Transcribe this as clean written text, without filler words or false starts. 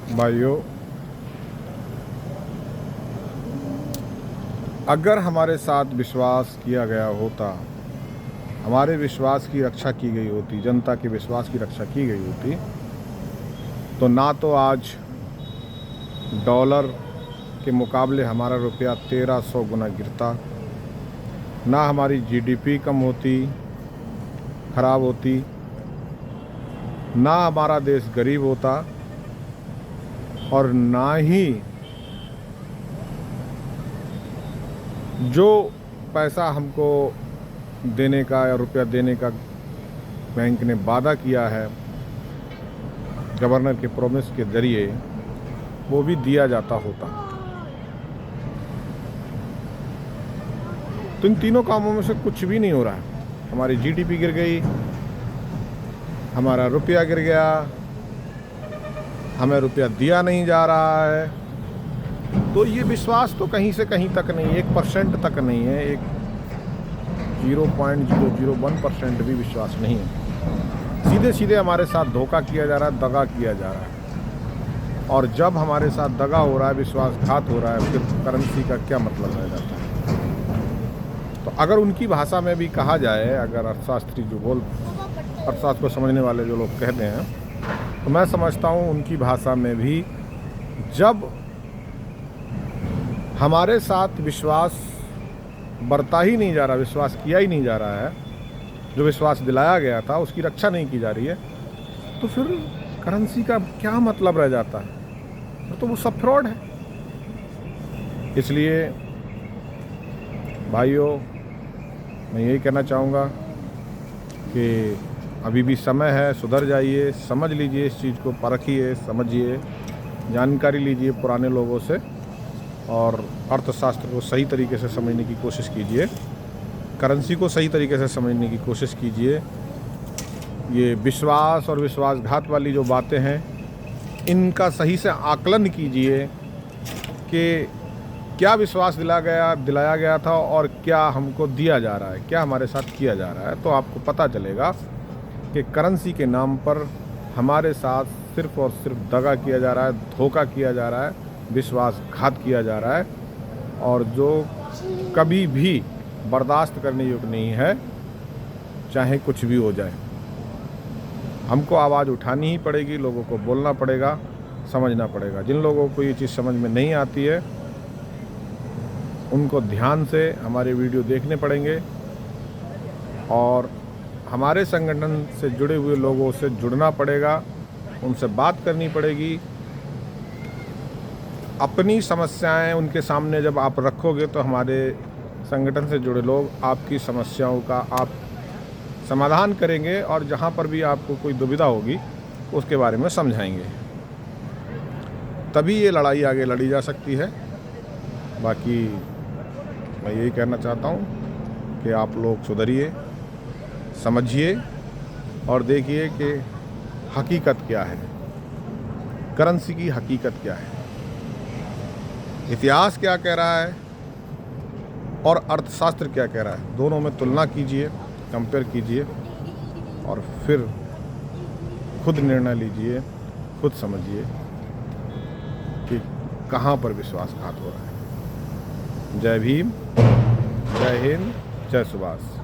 भाइयों, अगर हमारे साथ विश्वास किया गया होता, हमारे विश्वास की रक्षा की गई होती, जनता के विश्वास की रक्षा की गई होती, तो ना तो आज डॉलर के मुकाबले हमारा रुपया 1300 गुना गिरता, ना हमारी जीडीपी कम होती, खराब होती, ना हमारा देश गरीब होता, और ना ही जो पैसा हमको देने का या रुपया देने का बैंक ने वादा किया है गवर्नर के प्रॉमिस के ज़रिए, वो भी दिया जाता होता। तो इन तीनों कामों में से कुछ भी नहीं हो रहा है। हमारी जीडीपी गिर गई, हमारा रुपया गिर गया, हमें रुपया दिया नहीं जा रहा है। तो ये विश्वास तो कहीं से कहीं तक नहीं है, 1% तक नहीं है, एक 0.001% भी विश्वास नहीं है। सीधे सीधे हमारे साथ धोखा किया जा रहा है, दगा किया जा रहा है। और जब हमारे साथ दगा हो रहा है, विश्वासघात हो रहा है, फिर करेंसी का क्या मतलब रह जाता है। तो अगर उनकी भाषा में भी कहा जाए, अगर अर्थशास्त्री अर्थशास्त्र को समझने वाले जो लोग कहते हैं, तो मैं समझता हूँ उनकी भाषा में भी जब हमारे साथ विश्वास बरता ही नहीं जा रहा, विश्वास किया ही नहीं जा रहा है, जो विश्वास दिलाया गया था उसकी रक्षा नहीं की जा रही है, तो फिर करेंसी का क्या मतलब रह जाता है। तो वो सब फ्रॉड है। इसलिए भाइयों, मैं यही कहना चाहूँगा कि अभी भी समय है, सुधर जाइए, समझ लीजिए इस चीज़ को, परखिए, समझिए, जानकारी लीजिए पुराने लोगों से, और अर्थशास्त्र को सही तरीके से समझने की कोशिश कीजिए, करेंसी को सही तरीके से समझने की कोशिश कीजिए। ये विश्वास और विश्वासघात वाली जो बातें हैं, इनका सही से आकलन कीजिए कि क्या विश्वास दिलाया गया था और क्या हमको दिया जा रहा है, क्या हमारे साथ किया जा रहा है। तो आपको पता चलेगा कि करेंसी के नाम पर हमारे साथ सिर्फ़ और सिर्फ दगा किया जा रहा है, धोखा किया जा रहा है, विश्वासघात किया जा रहा है, और जो कभी भी बर्दाश्त करने योग्य नहीं है, चाहे कुछ भी हो जाए। हमको आवाज़ उठानी ही पड़ेगी, लोगों को बोलना पड़ेगा, समझना पड़ेगा। जिन लोगों को ये चीज़ समझ में नहीं आती है, उनको ध्यान से हमारे वीडियो देखने पड़ेंगे और हमारे संगठन से जुड़े हुए लोगों से जुड़ना पड़ेगा, उनसे बात करनी पड़ेगी। अपनी समस्याएं उनके सामने जब आप रखोगे, तो हमारे संगठन से जुड़े लोग आपकी समस्याओं का आप समाधान करेंगे, और जहां पर भी आपको कोई दुविधा होगी उसके बारे में समझाएंगे। तभी ये लड़ाई आगे लड़ी जा सकती है। बाकी मैं यही कहना चाहता हूँ कि आप लोग सुधरिए, समझिए और देखिए कि हकीकत क्या है, करेंसी की हकीकत क्या है, इतिहास क्या कह रहा है और अर्थशास्त्र क्या कह रहा है। दोनों में तुलना कीजिए, कंपेयर कीजिए, और फिर खुद निर्णय लीजिए, खुद समझिए कि कहाँ पर विश्वासघात हो रहा है। जय भीम, जय हिंद, जय सुभाष।